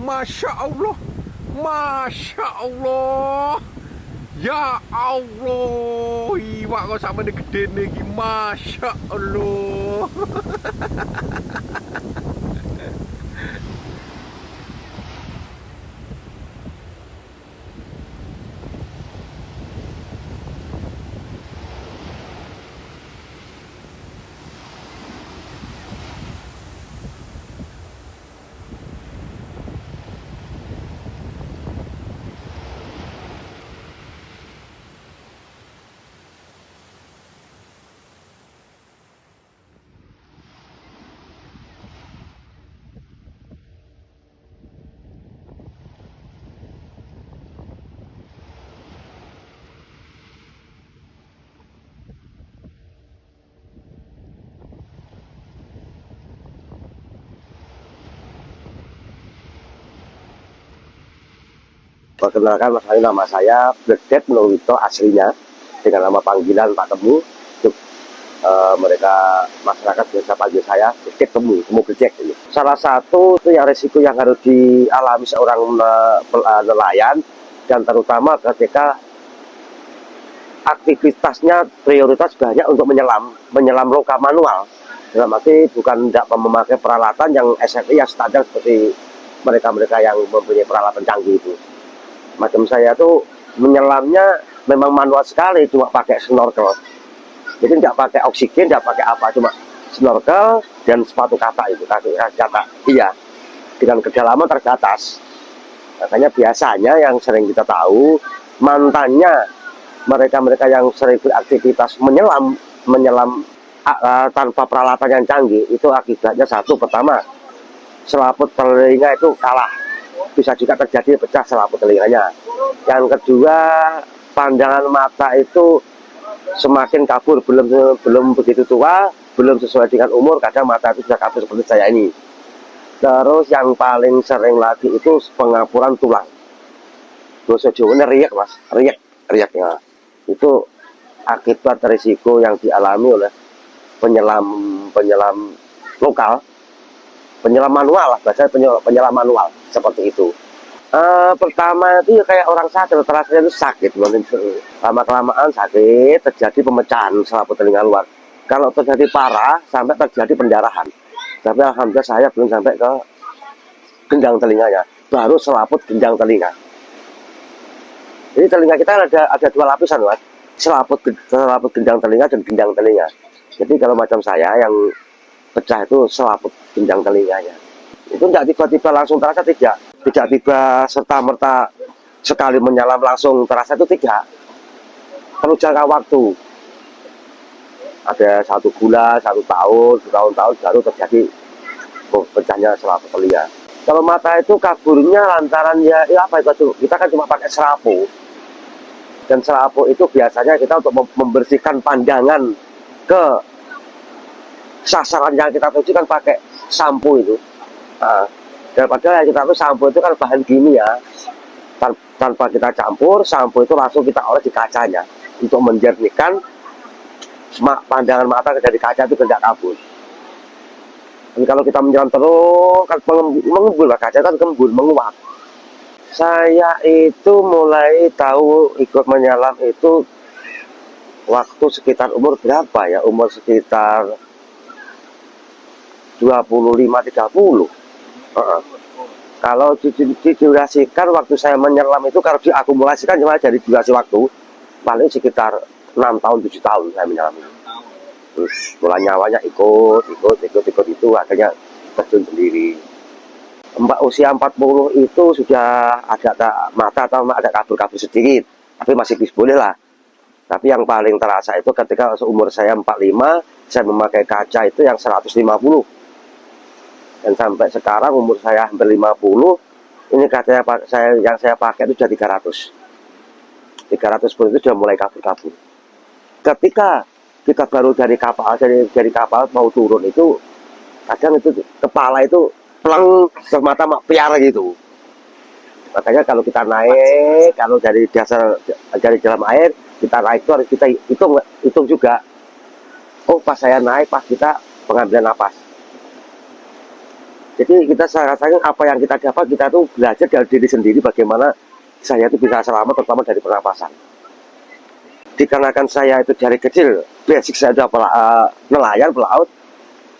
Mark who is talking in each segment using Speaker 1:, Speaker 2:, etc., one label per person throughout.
Speaker 1: Masya Allah, Masya Allah, ya Allah, iwak kok sama ini gede nih, Masya Allah.
Speaker 2: Perkenalkan, nama saya Bledek Nowito aslinya, dengan nama panggilan Pak Temu. Untuk mereka masyarakat biasa panggil saya Bledek Temu Bledek ini. Salah satu itu yang resiko yang harus dialami seorang nelayan, dan terutama ketika aktivitasnya prioritas banyak untuk menyelam lokal manual. Dalam arti bukan tidak memakai peralatan yang SFI yang standar seperti mereka-mereka yang mempunyai peralatan canggih itu. Macam saya tuh menyelamnya memang manual sekali, cuma pakai snorkel. Jadi nggak pakai oksigen, nggak pakai apa, cuma snorkel dan sepatu kata itu, kaki kata. Iya, dengan kedalaman terbatas. Makanya biasanya yang sering kita tahu, mantannya mereka-mereka yang sering beraktivitas menyelam tanpa peralatan yang canggih, itu akibatnya satu, pertama, selaput telinga itu kalah. Bisa juga terjadi pecah selaput telinganya. Yang kedua, pandangan mata itu semakin kabur, belum begitu tua, belum sesuai dengan umur, kadang mata itu sudah kabur seperti saya ini. Terus yang paling sering lagi itu pengapuran tulang. Bahasa Jawanya riak, Mas, riak ya. Itu akibat risiko yang dialami oleh penyelam lokal, penyelam manual lah, bahasa penyelam manual seperti itu. Pertama itu ya kayak orang sadar, terasa itu sakit, lama-kelamaan sakit, terjadi pemecahan selaput telinga luar. Kalau terjadi parah sampai terjadi pendarahan, tapi alhamdulillah saya belum sampai ke gendang telinganya, baru selaput gendang telinga. Jadi telinga kita ada dua lapisan, Mas, selaput gendang telinga dan gendang telinga. Jadi kalau macam saya yang pecah itu selaput gendang telinganya. Itu tidak tiba-tiba langsung terasa, tidak tiba serta-merta sekali menyelam langsung terasa, itu tidak. Perlu jangka waktu. Ada 1 bulan, 1 tahun, 2 tahun baru terjadi pecahnya selaput telinga. Kalau mata itu kaburnya lantaran ya apa itu? Kita kan cuma pakai serapu. Dan serapu itu biasanya kita untuk membersihkan pandangan ke sasaran yang kita tuju kan pakai sampo itu. Nah, daripada kita tuh sampo itu kan bahan kimia, tanpa kita campur, sampo itu langsung kita oles di kacanya untuk menjernihkan pandangan mata dari kaca itu tidak kabur. Dan kalau kita menyelam terus kan mengembul, kaca kan kembul, menguap. Saya itu mulai tahu ikut menyelam itu waktu sekitar umur berapa ya? Umur sekitar 25-30. Kalau didurasikan waktu saya menyelam itu, kalau diakumulasikan cuma dari durasi waktu paling sekitar 6 tahun 7 tahun saya menyelam itu. Terus mulai nyawanya ikut itu akhirnya terjun sendiri. Usia 40 itu sudah ada mata atau ada kabur-kabur sedikit, tapi masih boleh lah. Tapi yang paling terasa itu ketika umur saya 45, saya memakai kaca itu yang 150. Dan sampai sekarang umur saya hampir 50, ini katanya yang saya pakai itu sudah 300 pun itu sudah mulai kabur-kabur. Ketika kita baru dari kapal mau turun itu, kadang itu kepala itu pelang semata piar gitu. Makanya kalau kita naik, kalau dari dalam air kita naik itu harus kita hitung juga. Oh, pas saya naik, pas kita pengambilan napas. Jadi kita saya rasakan apa yang kita dapat, kita tuh belajar dari diri sendiri bagaimana saya itu bisa selamat, terutama dari pernapasan. Dikarenakan saya itu dari kecil basic saya itu nelayan pelaut,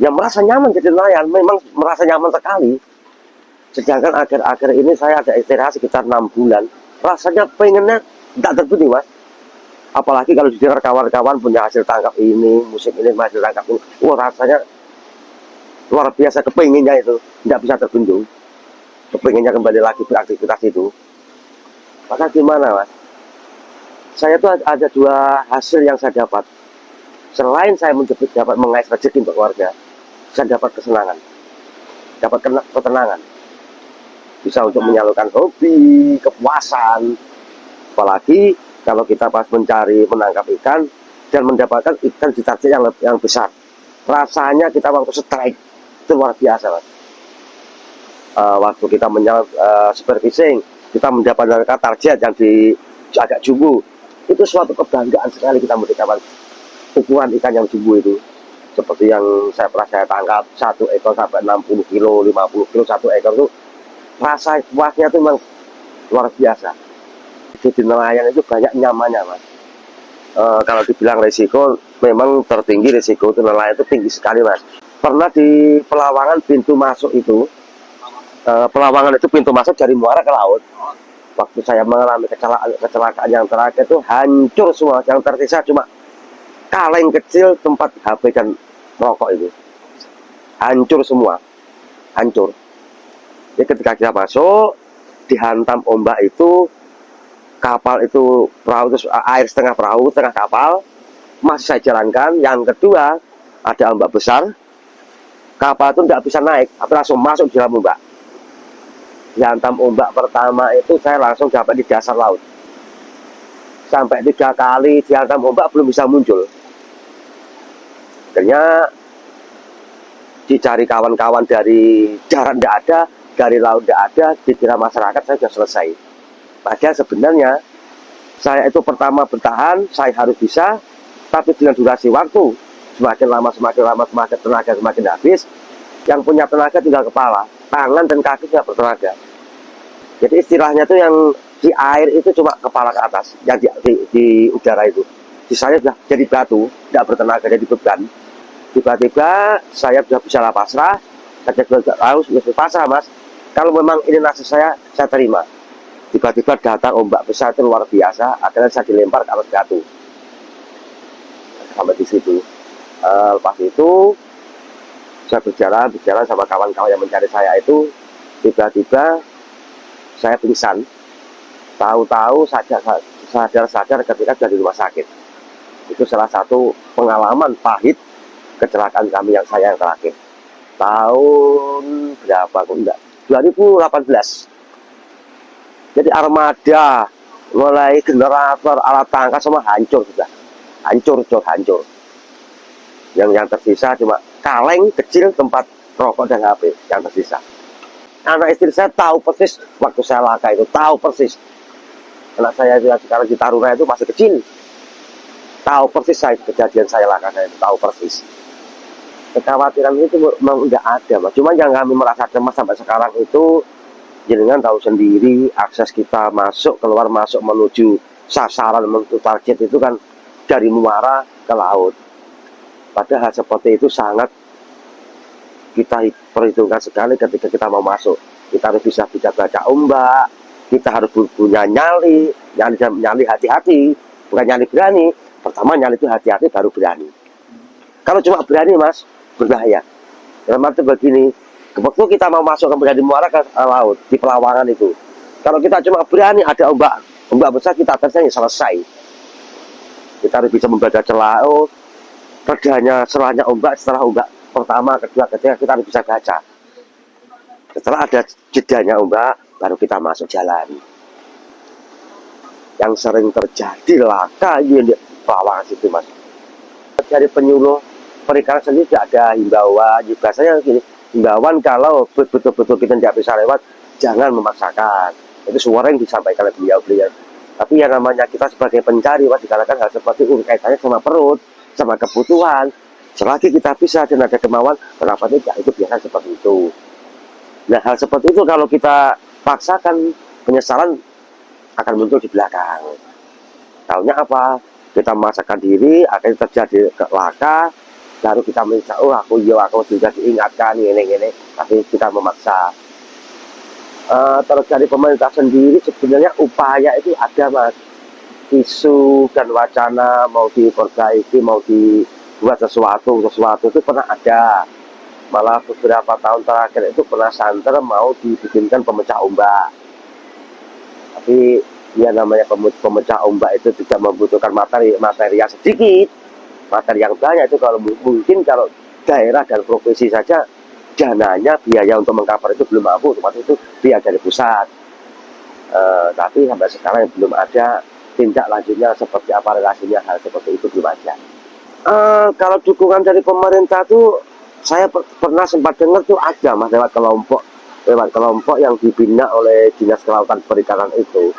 Speaker 2: yang merasa nyaman jadi nelayan, memang merasa nyaman sekali. Sedangkan akhir-akhir ini saya ada istirahat sekitar 6 bulan, rasanya pengennya tidak terbukti mas. Apalagi kalau didengar kawan-kawan punya hasil tangkap ini, musim ini hasil tangkap ini, wah rasanya luar biasa, kepenginnya itu tidak bisa terbendung, kepenginnya kembali lagi beraktivitas itu. Maka gimana mas, saya tuh ada dua hasil yang saya dapat. Selain saya dapat mengais rezeki untuk keluarga, saya dapat kesenangan, dapat ketenangan, bisa untuk menyalurkan hobi, kepuasan. Apalagi kalau kita pas menangkap ikan dan mendapatkan ikan di target yang besar, rasanya kita waktu strike itu luar biasa mas. Waktu kita menyelam spear fishing, kita mendapatkan target yang agak jumbo, itu suatu kebanggaan sekali kita mendapatkan ukuran ikan yang jumbo itu. Seperti yang saya tangkap, 1 ekor sampai 60 kilo, 50 kilo 1 ekor itu, rasa puasnya itu memang luar biasa. Jadi nelayan itu banyak nyamannya mas. Kalau dibilang risiko, memang tertinggi risiko itu nelayan itu tinggi sekali mas. Pernah di Pelawangan pintu masuk itu, Pelawangan itu pintu masuk dari muara ke laut. Waktu saya mengalami kecelakaan yang terakhir itu hancur semua, yang tersisa cuma kaleng kecil tempat HP dan rokok itu. Hancur semua, hancur. Jadi ketika kita masuk, dihantam ombak itu, kapal itu perahu itu air setengah perahu, setengah kapal, masih saya jalankan. Yang kedua, ada ombak besar, kapal itu tidak bisa naik, tapi langsung masuk di dalam ombak. Dihantam ombak pertama itu saya langsung dapat di dasar laut. Sampai 3 kali dihantam ombak belum bisa muncul. Akhirnya dicari kawan-kawan dari darat tidak ada, dari laut tidak ada, dikira masyarakat saya sudah selesai. Padahal sebenarnya saya itu pertama bertahan, saya harus bisa, tapi dengan durasi waktu semakin lama semakin tenaga semakin habis. Yang punya tenaga tinggal kepala, tangan dan kaki tidak bertenaga. Jadi istilahnya itu yang di air itu cuma kepala ke atas, yang di udara itu. Sisanya sudah jadi batu, tidak bertenaga, jadi beban. Tiba-tiba saya sudah bisa pasrah, saya harus pasrah mas. Kalau memang ini nasib saya terima. Tiba-tiba datang ombak besar itu luar biasa, akhirnya saya dilempar ke atas batu. Sampai di situ. Lepas itu saya berjalan sama kawan-kawan yang mencari saya itu, tiba-tiba saya pingsan. Tahu-tahu sadar ketika sudah di rumah sakit. Itu salah satu pengalaman pahit kecelakaan kami yang terakhir. Tahun berapa kok enggak? 2018. Jadi armada, mulai generator, alat tangkap semua hancur sudah. Hancur. Yang tersisa cuma kaleng kecil tempat rokok dan HP yang tersisa. Anak istri saya tahu persis waktu saya laka itu, tahu persis. Anak saya sekarang di Taruna itu masih kecil, tahu persis kejadian saya laka, saya tahu persis. Kekhawatiran itu memang tidak ada mas. Cuma yang kami merasa cemas sampai sekarang itu, jenengan tahu sendiri, akses kita keluar masuk menuju sasaran, menuju target itu kan dari muara ke laut. Padahal seperti itu sangat kita perhitungkan sekali ketika kita mau masuk. Kita harus bisa baca ombak, kita harus punya nyali hati-hati, bukan nyali berani. Pertama nyali itu hati-hati, baru berani. Kalau cuma berani mas, berbahaya. Dalam arti begini, waktu kita mau masuk kemudian di muara ke laut, di Pelawangan itu, kalau kita cuma berani ada ombak besar, kita atasnya selesai. Kita harus bisa membaca celah, selahnya ombak, setelah ombak pertama, kedua, ketiga, kita harus bisa baca. Setelah ada jedanya ombak, baru kita masuk jalan. Yang sering terjadi laka di Pelawangan situ mas. Dari penyuluh perikanan sendiri tidak ada himbauan. Biasanya gini, himbauan kalau betul-betul kita tidak bisa lewat, jangan memaksakan. Itu suara yang disampaikan oleh beliau. Tapi yang namanya kita sebagai pencari, dikatakan hal seperti itu kaitannya sama perut, sama kebutuhan. Selagi kita bisa dan ada kemauan, kenapa tidak? Itu biasa seperti itu. Nah, hal seperti itu kalau kita paksakan, penyesalan akan muncul di belakang. Tahunya apa? Kita memaksakan diri, akhirnya terjadi laka, baru kita minta, oh aku sudah diingatkan ini, tapi kita memaksa. Terus dari pemerintah sendiri sebenarnya upaya itu ada, Mas. Isu dan wacana mau diperbaiki, mau dibuat sesuatu itu pernah ada. Malah beberapa tahun terakhir itu pernah santer mau dibikinkan pemecah ombak. Tapi ya namanya pemecah ombak itu tidak membutuhkan materi yang sedikit, materi yang banyak. Itu kalau mungkin kalau daerah dan provinsi saja dananya, biaya untuk mengcover itu belum mampu, waktu itu biaya dari pusat. Tapi sampai sekarang belum ada tindak lanjutnya seperti apa relasinya, hal seperti itu belum ada. Kalau dukungan dari pemerintah tuh saya pernah sempat dengar tuh ada, Mas, lewat kelompok yang dibina oleh Dinas Kelautan Perikanan itu.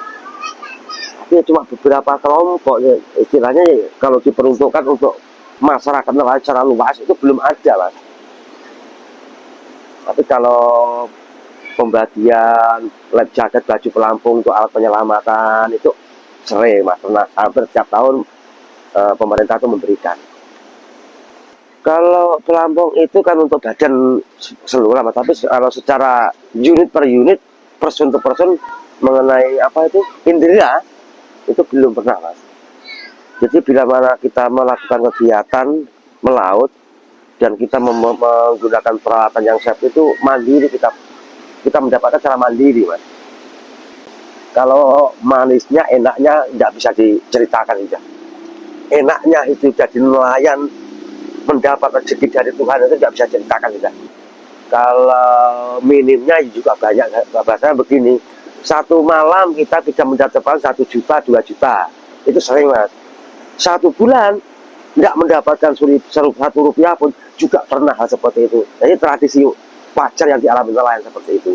Speaker 2: Tapi cuma beberapa kelompok ya, istilahnya ya, kalau diperuntukkan untuk masyarakat nelayan secara luas itu belum ada, Mas. Tapi kalau pembagian lab jaket, baju pelampung untuk alat penyelamatan itu sering, Mas, pernah hampir setiap tahun pemerintah itu memberikan. Kalau pelampung itu kan untuk badan seluruh, Mas, tapi kalau secara unit per unit, person to person mengenai apa itu indera itu belum pernah, Mas. Jadi bila mana kita melakukan kegiatan melaut dan kita menggunakan peralatan yang safe itu mandiri, kita mendapatkan secara mandiri, Mas. Kalau manisnya, enaknya tidak bisa diceritakan juga. Enaknya itu jadi nelayan, mendapat rezeki dari Tuhan itu tidak bisa ceritakan juga. Kalau minimnya juga banyak. Bahasanya begini, satu malam kita bisa mendapatkan 1 juta, 2 juta, itu sering, Mas. 1 bulan tidak mendapatkan 1 rupiah pun juga pernah hal seperti itu. Jadi tradisi wajar yang dialami nelayan seperti itu.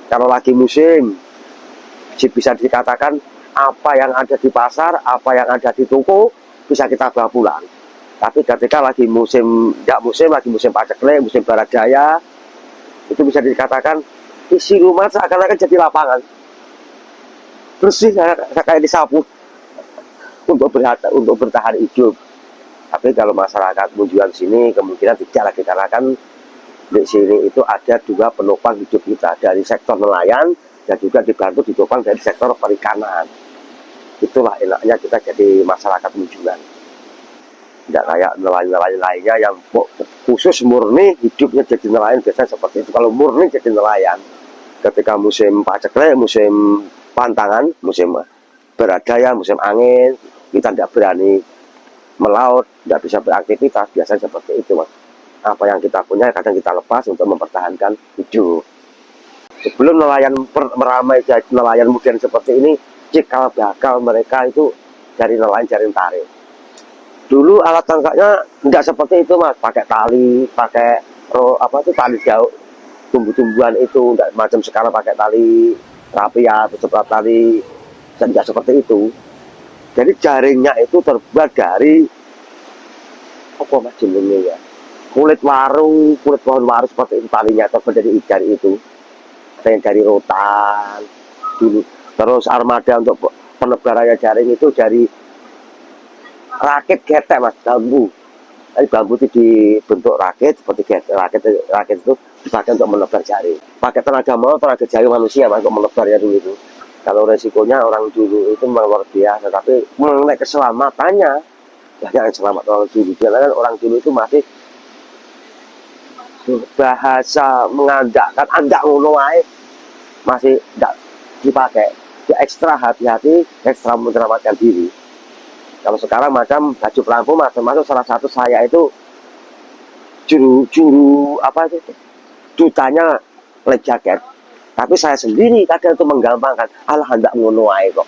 Speaker 2: Kalau lagi musim, bisa dikatakan apa yang ada di pasar, apa yang ada di toko bisa kita bawa pulang. Tapi ketika lagi musim, lagi musim paceklik, musim barat jaya, itu bisa dikatakan isi rumah seakan-akan jadi lapangan, bersih kayak disapu untuk bertahan hidup. Tapi kalau masyarakat Munjuan sini kemungkinan tidak lagi, karena kan di sini itu ada 2 penopang hidup kita, dari sektor nelayan dan juga dibantu ditopang dari sektor perikanan. Itulah enaknya kita jadi masyarakat Munjuan. Tidak kayak nelayan-nelayan lainnya yang khusus murni hidupnya jadi nelayan, biasanya seperti itu. Kalau murni jadi nelayan, ketika musim paceklik, musim pantangan, musim beradaya, musim angin, kita tidak berani melaut, tidak bisa beraktivitas, biasanya seperti itu, Mas. Apa yang kita punya kadang kita lepas untuk mempertahankan hidup. Sebelum nelayan meramai jadi nelayan modern seperti ini, cikal bakal mereka itu dari nelayan jaring tarik. Dulu alat tangkapnya enggak seperti itu, Mas, pakai tali, pakai tali jauh, tumbuh-tumbuhan itu enggak macam sekarang pakai tali rapia, seperti tali, enggak seperti itu. Jadi jaringnya itu terbuat dari apa, Mas, jenenge ya? Kulit pohon waru seperti itu talinya, terbuat dari itu. Ada yang dari rotan dulu. Terus armada untuk penebarannya jaring itu dari rakit getek, Mas, bambu. Jadi bambu itu dibentuk rakit seperti rakit itu dipakai untuk menebar jaring. Pakai tenaga jaring manusia, Mas, untuk menebarnya dulu itu. Kalau resikonya orang dulu itu memang luar biasa, tapi mengenai keselamatannya banyak yang selamat orang dulu. Karena orang dulu itu masih bahasa mengandakkan andak ngono wae masih tidak dipakai. Dia ekstra hati-hati, ekstra menyelamatkan diri. Kalau sekarang macam baju pelampung, masuk salah satu saya itu juru apa itu dutanya life jacket. Tapi saya sendiri kadang itu menggampangkan, alah hendak ngono ae kok.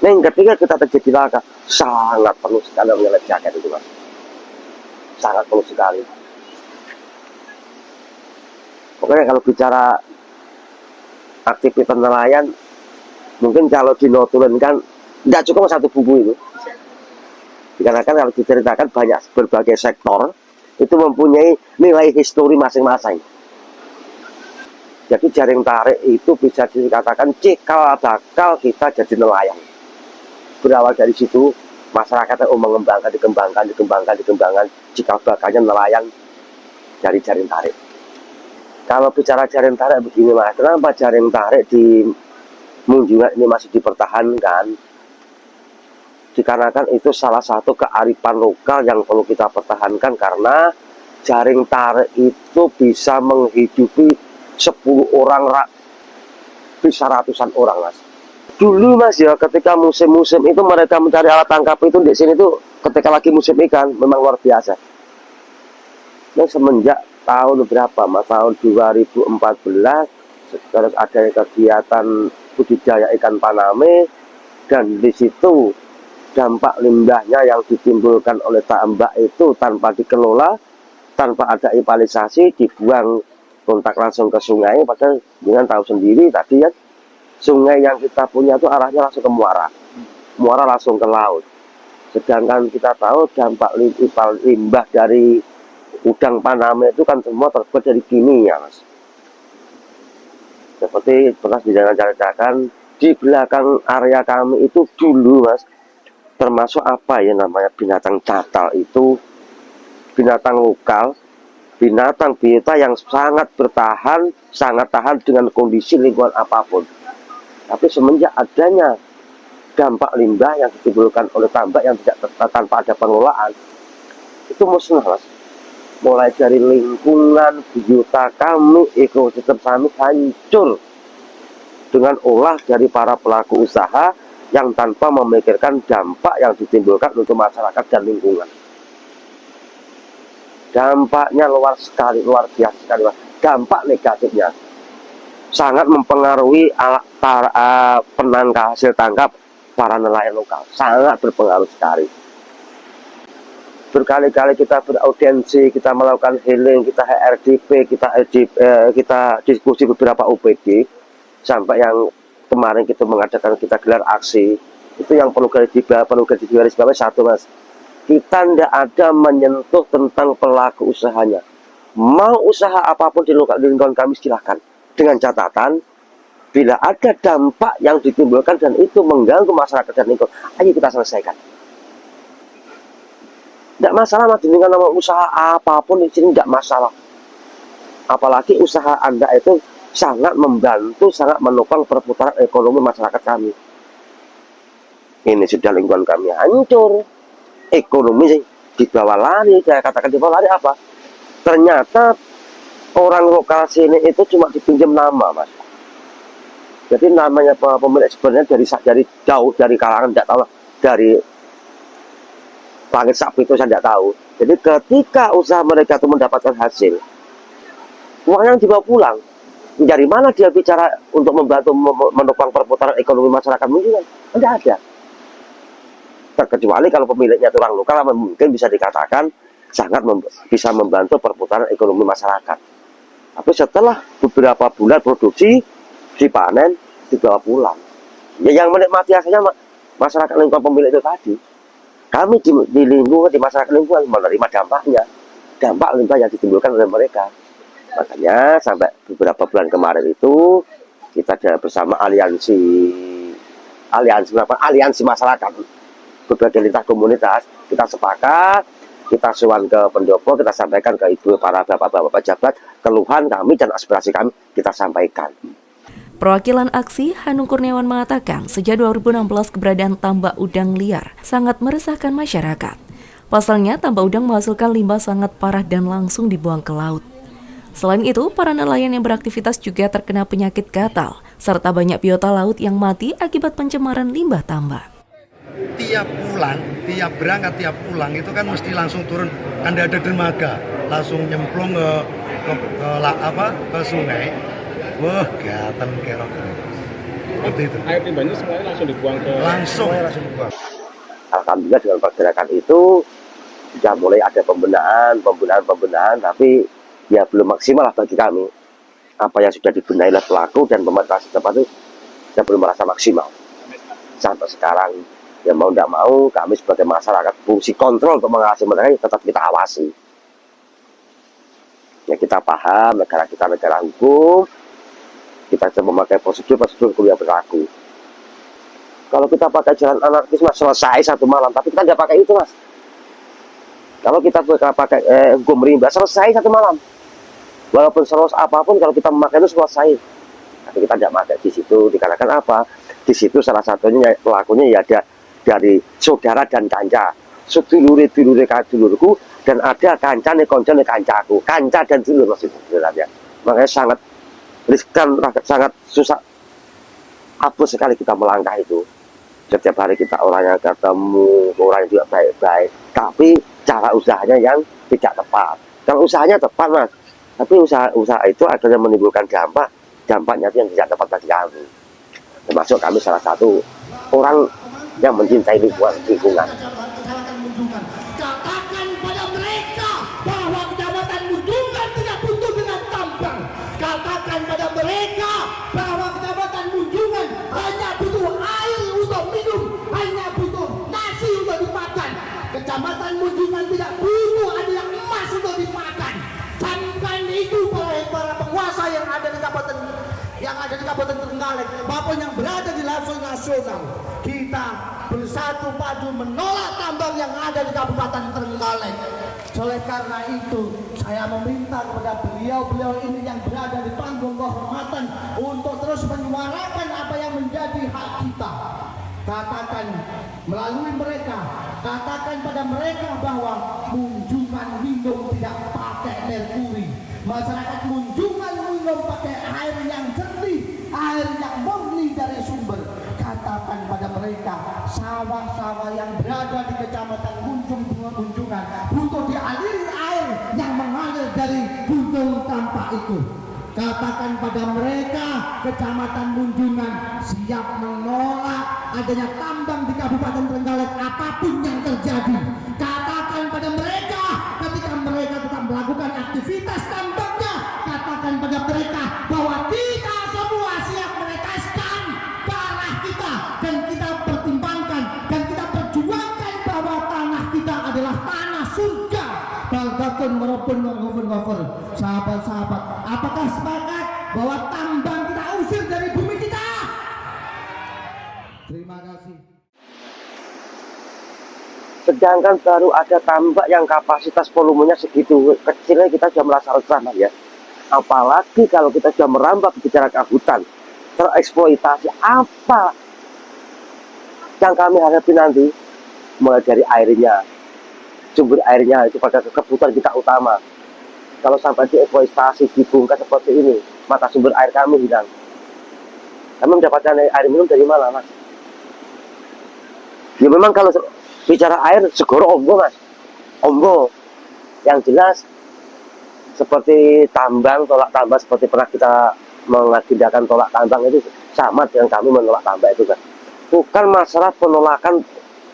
Speaker 2: Nah, ketika kita terjadi laka, sangat perlu sekali life jacket itu, Mas. Sangat perlu sekali. Pokoknya kalau bicara aktivitas nelayan, mungkin kalau dinotulenkan tidak cukup 1 buku itu. Dikarenakan kalau diceritakan banyak berbagai sektor itu mempunyai nilai histori masing-masing. Jadi jaring tarik itu bisa dikatakan cikal bakal kita jadi nelayan. Berawal dari situ, masyarakat dikembangkan, cikal bakalnya nelayan dari jaring tarik. Kalau bicara jaring tarik begini Mas, kenapa jaring tarik di Munjungan ini masih dipertahankan? Dikarenakan itu salah satu kearifan lokal yang perlu kita pertahankan, karena jaring tarik itu bisa menghidupi 10 orang, bisa ratusan orang Mas. Dulu Mas ya, ketika musim-musim itu mereka mencari alat tangkap itu di sini tuh, ketika lagi musim ikan memang luar biasa. Nah, semenjak tahun berapa Mas, tahun 2014 terus ada kegiatan budidaya ikan paname, dan di situ dampak limbahnya yang ditimbulkan oleh tambak itu tanpa dikelola, tanpa ada ipalisasi, dibuang kontak langsung ke sungai. Padahal dengan tahu sendiri tadi ya, sungai yang kita punya itu arahnya langsung ke muara, muara langsung ke laut. Sedangkan kita tahu dampak limbah dari udang paname itu kan semua terbuat dari kimia Mas. Seperti pernah diceritakan di belakang area kami itu dulu Mas, termasuk apa ya namanya, binatang catal itu binatang lokal, binatang biota yang sangat bertahan, sangat tahan dengan kondisi lingkungan apapun. Tapi semenjak adanya dampak limbah yang ditimbulkan oleh tambak yang tidak tanpa ada pengelolaan, itu musnah Mas. Mulai dari lingkungan, biota kami, ekosistem kami hancur dengan olah dari para pelaku usaha yang tanpa memikirkan dampak yang ditimbulkan untuk masyarakat dan lingkungan. Dampaknya luar biasa sekali Mas. Dampak negatifnya sangat mempengaruhi penangkap hasil tangkap para nelayan lokal, sangat berpengaruh sekali. Berkali-kali kita beraudiensi, kita melakukan healing, kita HRDP, kita diskusi beberapa OPD, sampai yang kemarin kita mengadakan, kita gelar aksi. Itu yang perlu garis bawah satu Mas, kita tidak ada menyentuh tentang pelaku usahanya. Mau usaha apapun di lingkungan kami silahkan, dengan catatan bila ada dampak yang ditimbulkan dan itu mengganggu masyarakat dan lingkungan, ayo kita selesaikan. Tidak masalah Mas, dengan nama usaha apapun di sini tidak masalah. Apalagi usaha Anda itu sangat membantu, sangat menopang perputaran ekonomi masyarakat kami. Ini sudah lingkungan kami hancur, ekonomi sih di bawah lari. Saya katakan di bawah lari apa? Ternyata orang lokal sini itu cuma dipinjam nama Mas. Jadi namanya pemilik sebenarnya dari jauh, dari kalangan tidak tahu, dari langit sapi itu saya tidak tahu. Jadi ketika usaha mereka itu mendapatkan hasil, uangnya dibawa pulang. Dari mana dia bicara untuk membantu menopang perputaran ekonomi masyarakat? Mungkin tidak ada. Terkecuali kalau pemiliknya itu orang lokal, mungkin bisa dikatakan sangat bisa membantu perputaran ekonomi masyarakat. Tapi setelah beberapa bulan produksi, dipanen, dibawa pulang. Ya, yang menikmati hasilnya masyarakat lingkungan pemilik itu tadi. Kami di lingkungan, di masyarakat lingkungan menerima dampaknya, dampak limbah yang ditimbulkan oleh mereka. Makanya sampai beberapa bulan kemarin itu kita ada bersama aliansi masyarakat, berbagai lintas komunitas, kita sepakat, kita sowan ke pendopo, kita sampaikan ke ibu para bapak-bapak pejabat, keluhan kami dan aspirasi kami kita sampaikan.
Speaker 3: Perwakilan aksi Hanung Kurniawan mengatakan sejak 2016 keberadaan tambak udang liar sangat meresahkan masyarakat. Pasalnya tambak udang menghasilkan limbah sangat parah dan langsung dibuang ke laut. Selain itu, para nelayan yang beraktivitas juga terkena penyakit gatal, serta banyak biota laut yang mati akibat pencemaran limbah tambak.
Speaker 4: Tiap berangkat tiap pulang itu kan mesti langsung turun, ada dermaga, langsung nyemplung ke sungai. Wah, kelihatan kerok. Seperti itu.
Speaker 5: Air limbahnya semuanya langsung dibuang ke
Speaker 4: langsung dibuang.
Speaker 2: Alhamdulillah dengan pergerakan itu sudah mulai ada pembenahan, tapi ya belum maksimal lah bagi kami. Apa yang sudah dibenahi oleh pelaku dan pemerintah setempat itu saya belum merasa maksimal. Sampai sekarang, ya mau tidak mau, kami sebagai masyarakat fungsi kontrol untuk mengawasi mereka tetap kita awasi. Ya kita paham negara kita negara hukum, kita coba memakai prosedur yang berlaku. Kalau kita pakai jalan anarkis mas, selesai satu malam, tapi kita nggak pakai itu mas. Kalau kita pakai hukum rimba, selesai satu malam. Walaupun selos apapun, kalau kita memakai itu selesai. Tapi kita tidak pakai di situ, dikarenakan apa? Di situ salah satunya pelakunya ya ada dari saudara dan kanca, sedulure kadulurku, dan ada kancane kancaku, kanca dan dulur maksudnya. Makanya sangat riskan, sangat susah, hapus sekali kita melangkah itu. Setiap hari kita orangnya ketemu, orang juga baik-baik, tapi cara usahanya yang tidak tepat. Kalau usahanya tepat mas, tapi usaha itu akhirnya menimbulkan dampaknya itu yang tidak tepat bagi kami. Termasuk kami salah satu orang yang mencintai lingkungan.
Speaker 6: Katakan pada mereka bahwa Kecamatan Munjungan tidak butuh dengan tambang. Katakan pada mereka bahwa Kecamatan Munjungan hanya butuh air untuk minum, hanya butuh nasi untuk dimakan. Kecamatan Munjungan tidak butuh ada emas untuk dimakan. Camkan itu para penguasa yang ada di Kabupaten Trenggalek maupun yang berada di level nasional. Kita bersatu padu menolak tambang yang ada di Kabupaten Trenggalek. Oleh karena itu, saya meminta kepada beliau ini yang berada di panggung kehormatan untuk terus menyuarakan apa yang menjadi hak kita. Katakan melalui mereka, katakan pada mereka bahwa Munjungan minum tidak pakai merkuri. Masyarakat Munjungan minum pakai air yang jernih, air yang murni dari sumber. Katakan pada mereka, sawah-sawah yang berada di Kecamatan Munjungan butuh dialiri air yang mengalir dari Gunung Tampak itu. Katakan pada mereka, Kecamatan Munjungan siap menolak adanya tambang di Kabupaten Trenggalek apapun yang terjadi. Katakan pada mereka, ketika mereka tetap melakukan aktivitas tambangnya, katakan pada mereka bahwa kita semua siap meneteskan darah kita, dan kita pertimbangkan dan kita perjuangkan bahwa tanah kita adalah tanah surga. Baldatun maupun wafur. Sahabat-sahabat, apakah sepakat bahwa tambang kita usir dari bumi kita? Terima kasih.
Speaker 2: Sedangkan baru ada tambak yang kapasitas volumenya segitu kecilnya kita sudah merasa resah ya. Apalagi kalau kita sudah merambah bicara ke hutan, tereksploitasi apa yang kami hadapi nanti, mulai dari airnya, sumber airnya itu pada kebutuhan kita utama. Kalau sampai dieksploitasi, dibongkar seperti ini, maka sumber air kami hilang. Kami mendapatkan air minum dari mana mas? Ya memang kalau bicara air, segoro ombo mas, ombo. Yang jelas seperti tambang, tolak tambang, seperti pernah kita mengagendakan tolak tambang itu sama dengan kami menolak tambang itu kan. Bukan masalah penolakan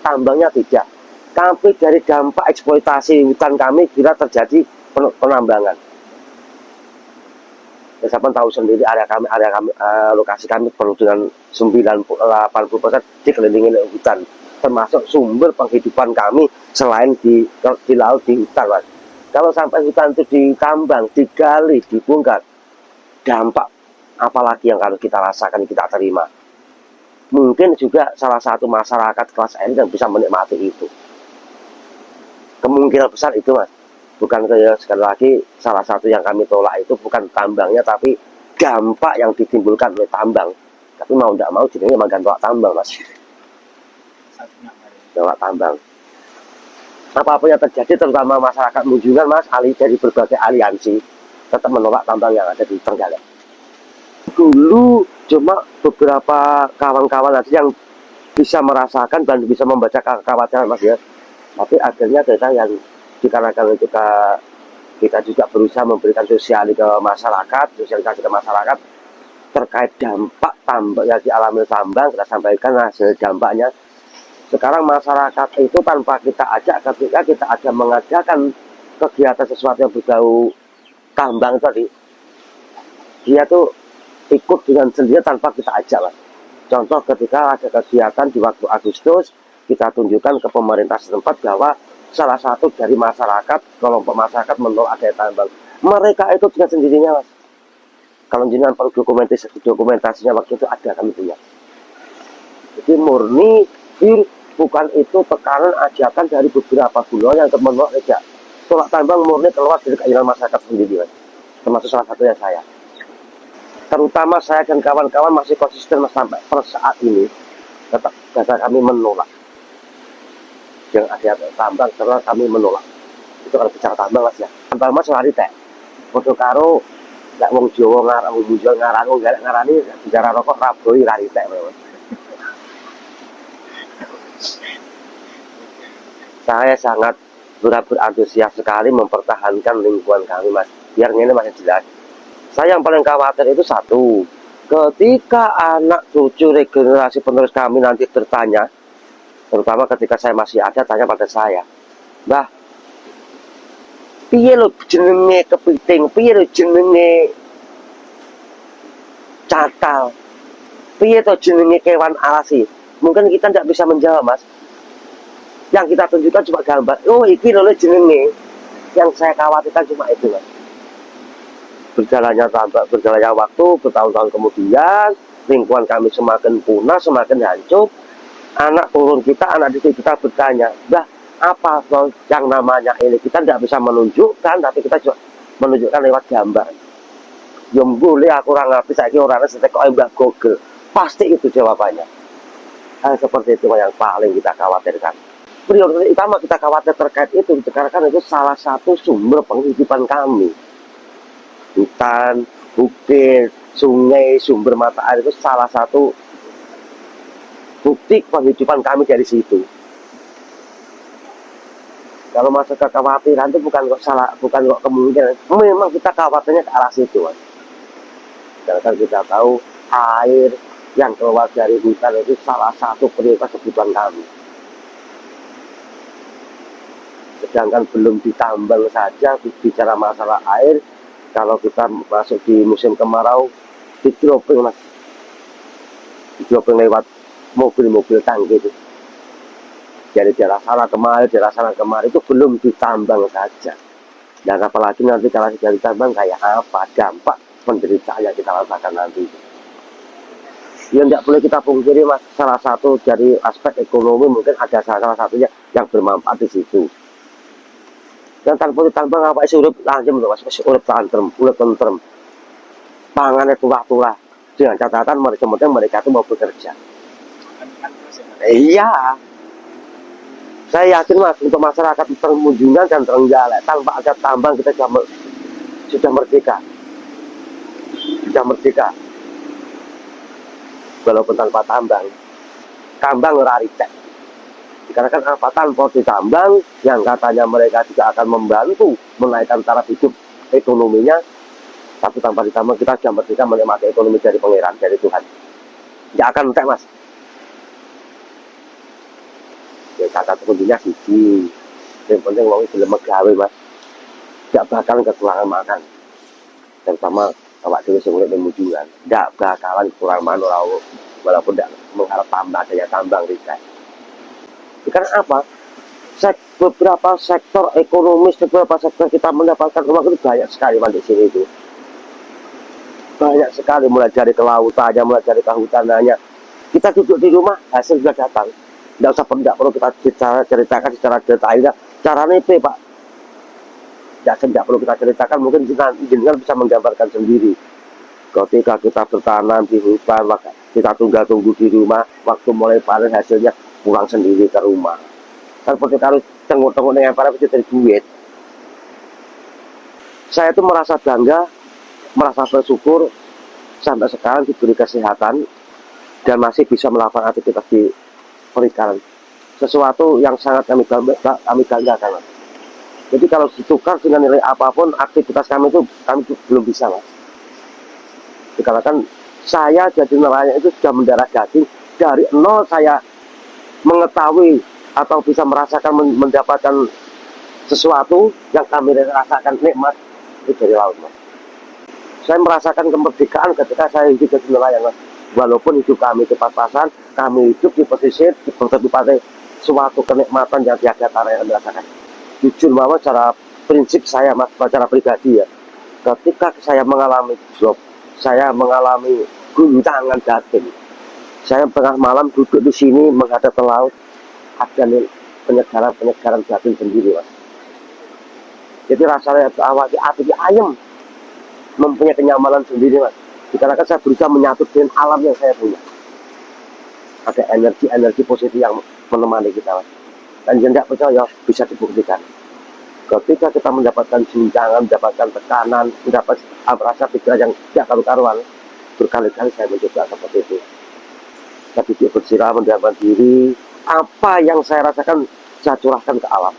Speaker 2: tambangnya tidak, tapi dari dampak eksploitasi hutan kami bila terjadi penambangan. Ya, saya pun tahu sendiri area kami lokasi kami penuh dengan 80% dikelilingi oleh hutan, termasuk sumber penghidupan kami selain di laut, di hutan mas. Kalau sampai hutan itu ditambang, digali, dibongkar, dampak apalagi yang harus kita rasakan, kita terima. Mungkin juga salah satu masyarakat kelas elit yang bisa menikmati itu. Kemungkinan besar itu mas. Bukan sekali lagi, salah satu yang kami tolak itu bukan tambangnya, tapi dampak yang ditimbulkan oleh tambang. Tapi mau tidak mau jadinya memang tolak tambang mas. Tolak tambang. Apapun yang terjadi, terutama masyarakat Munjungan mas, dari berbagai aliansi tetap menolak tambang yang ada di Trenggalek. Dulu cuma beberapa kawan-kawan nanti yang bisa merasakan dan bisa membaca kekhawatiran mas ya. Tapi akhirnya kita yang dikarenakan kita juga berusaha memberikan sosialisasi ke masyarakat terkait dampak tambang yang dialami tambang, kita sampaikan hasil dampaknya. Sekarang masyarakat itu tanpa kita ajak, ketika kita ada mengadakan kegiatan sesuatu yang berbau tambang tadi, dia tuh ikut dengan sendiri tanpa kita ajak lah. Contoh ketika ada kegiatan di waktu Agustus, kita tunjukkan ke pemerintah setempat bahwa salah satu dari masyarakat, kelompok masyarakat menolak adanya tambang. Mereka itu dengan sendirinya mas. Kalau jenengan perlu dokumentasinya waktu itu ada, kami punya. Jadi murni bukan itu tekanan ajakan dari beberapa guru yang menolak saja. Tolak tambang murni keluar dari keinginan masyarakat sendiri, Mas. Termasuk salah satunya saya. Terutama saya dan kawan-kawan masih konsisten sampai per saat ini tetap kami menolak yang ada tambang, karena kami menolak. Itu kalau bicara tambang, Mas, ya. Tambang Mas lari teh. Foto karo nggak wong Jawa ngarang muncul ngarani bicara rokok raboi lari teh. Saya sangat berantusias sekali mempertahankan lingkungan kami, Mas. Biar ini masih jelas. Saya yang paling khawatir itu satu, ketika anak cucu regenerasi penerus kami nanti bertanya, terutama ketika saya masih ada, tanya pada saya, Mbah, piye lo jenenge kepiting, piye lo jenenge cakal, piye to jenenge kewan alasi. Mungkin kita tidak bisa menjawab, Mas. Yang kita tunjukkan cuma gambar, oh iki lo jenenge. Yang saya khawatirkan cuma itu, Mas. Berjalannya waktu, bertahun-tahun kemudian, lingkungan kami semakin punah, semakin hancur. Anak turun kita, anak didik kita bertanya, Mbah, apa yang namanya ini? Kita tidak bisa menunjukkan, tapi kita juga menunjukkan lewat gambar. Yang boleh aku orang ngerti, saya kira orangnya setek kok Mbah Google. Pasti itu jawabannya. Hal seperti itu yang paling kita khawatirkan. Prioritas utama kita khawatir terkait itu, karena itu salah satu sumber penghidupan kami. Hutan, bukit, sungai, sumber mata air itu salah satu bukti penghidupan kami dari situ. Kalau masuk ke kekhawatiran itu bukan kok kemungkinan, memang kita khawatirnya ke arah situ, Mas. Karena kita tahu air yang keluar dari hutan itu salah satu prioritas kebutuhan kami. Sedangkan belum ditambang saja, bicara masalah air, kalau kita masuk di musim kemarau, di dropping, Mas. Di dropping lewat mobil-mobil tangki itu. Dari daerah sana kemari itu belum ditambang saja. Dan apalagi nanti kalau sudah ditambang kayak apa, dampak penderitaan yang kita rasakan nanti. Ya tidak boleh kita pungkiri, Mas, salah satu dari aspek ekonomi mungkin ada salah satunya yang bermanfaat di situ. Dan tanpa ditambang apa isi urip lanjem lho, Mas, urip tentrem. Pangannya turah-turah. Dengan catatan mereka itu mau bekerja. Iya. Saya yakin, Mas, untuk masyarakat termunjungan dan terenggalek tanpa ada tambang kita sudah merdeka. Sudah merdeka. Walaupun tanpa tambang raritek. Dikarenakan apa? Tanpa ditambang, yang katanya mereka juga akan membantu menaikkan taraf hidup ekonominya, tapi tanpa ditambang kita sudah merdeka menikmati ekonomi dari Pangeran, dari Tuhan. Tidak akan entek, Mas. Ya, kata kuncinya siji. Yang penting wong belum megawe, Mas. Tidak bakal kekurangan makan. Terutama awak dhewe sing urip mujungan. Tidak bakalan kekurangan makan walaupun tidak mengharap adanya tambang riset. Karena apa? Beberapa sektor ekonomis, beberapa sektor kita mendapatkan uang itu banyak sekali, Mas, di sini itu. Banyak sekali, mulai dari kelautannya, mulai dari kehutanannya. Kita duduk di rumah, hasil sudah datang. Tidak perlu kita ceritakan secara detailnya. Caranya itu, Pak. Tidak perlu kita ceritakan, mungkin kita bisa menggambarkan sendiri. Ketika kita bertanam di hutan, kita tunggu di rumah, waktu mulai panen hasilnya pulang sendiri ke rumah. Seperti kalau tengok-tengok dengan para pencari duit. Saya itu merasa bangga, merasa bersyukur sampai sekarang diberi kesehatan dan masih bisa melakukan aktivitas di perikanan. Sesuatu yang sangat kami banggakan. Jadi kalau ditukar dengan nilai apapun, aktivitas kami belum bisa, Mas. Dikarenakan saya jadi nelayan itu sudah mendarah daging dari nol. Saya mengetahui atau bisa merasakan mendapatkan sesuatu yang kami rasakan nikmat itu dari laut, Mas. Saya merasakan kemerdekaan ketika saya hidup jadi nelayan, Mas. Walaupun hidup kami di pas-pasan, kami hidup di pesisir, di pantai, suatu kenikmatan yang tiada tara yang kami rasakan. Jujur bahwa secara prinsip saya, Mas, secara pribadi ya, ketika saya mengalami drop, saya mengalami guncangan batin. Saya tengah malam duduk di sini menghadap ke laut, ada penyegaran batin sendiri, Mas. Jadi rasanya awal hati ayam, mempunyai kenyamanan sendiri, Mas. Dikarenakan saya berusaha menyatu dengan alam yang saya punya. Ada energi positif yang menemani kita, Mas. Dan yang tidak percaya bisa dibuktikan. Ketika kita mendapatkan guncangan, mendapatkan tekanan, mendapat rasa pikiran yang tidak karu-karuan, berkali-kali saya mencoba seperti itu. Saya duduk bersirah, mendiamkan diri, apa yang saya rasakan saya curahkan ke alam.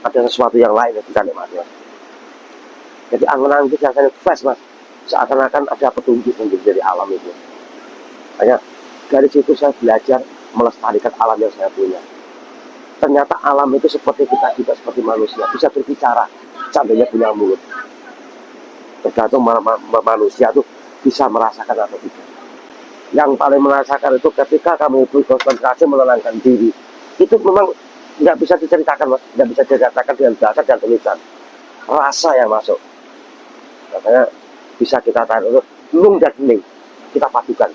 Speaker 2: Ada sesuatu yang lain yang bisa nikmati, Mas. Jadi angan-angan itu rasanya fresh, Mas. Seakan-akan ada petunjuk dari alam itu. Hanya dari situ saya belajar melestarikan alam yang saya punya. Ternyata alam itu seperti kita juga, seperti manusia, bisa berbicara, seandainya punya mulut. Tergantung manusia itu bisa merasakan atau tidak. Yang paling merasakan itu ketika kamu itu konsentrasi menenangkan diri. Itu memang nggak bisa diceritakan, Mas. Nggak bisa diceritakan dengan bahasa dan tulisan. Rasa yang masuk. Makanya bisa kita tarik itu lung dan hening. Kita padukan.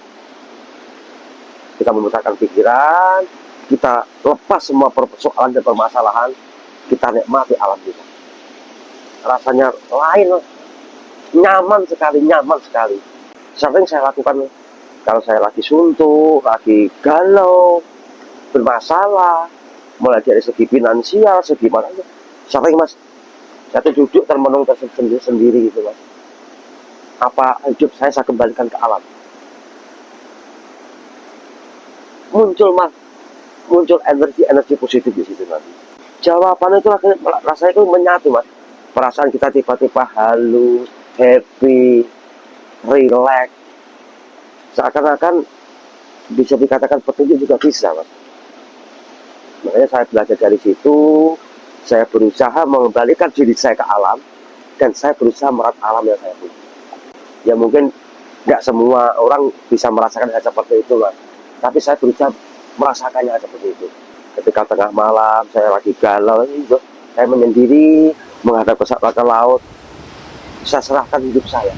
Speaker 2: Kita memutarkan pikiran, kita lepas semua persoalan dan permasalahan, kita nikmati alam kita. Rasanya lain, nyaman sekali. Sering saya lakukan kalau saya lagi suntuk, lagi galau, bermasalah, mulai dari segi finansial, segi mana, sering, Mas. Saya tuh duduk termenung sendiri gitu, Mas. Apa hidup saya kembalikan ke alam. Muncul energi positif di situ nanti. Jawabannya itu rasanya itu menyatu, Mas. Perasaan kita tiba-tiba halus, happy, relax. Seakan-akan bisa dikatakan petunjuk juga bisa, Mas. Makanya saya belajar dari situ, saya berusaha mengembalikan diri saya ke alam, dan saya berusaha merawat alam yang saya punya. Ya mungkin nggak semua orang bisa merasakan hal seperti itu, Mas. Tapi saya berusaha merasakannya seperti itu. Ketika tengah malam, saya lagi galau, saya menyendiri, menghadap ke laut, saya serahkan hidup saya.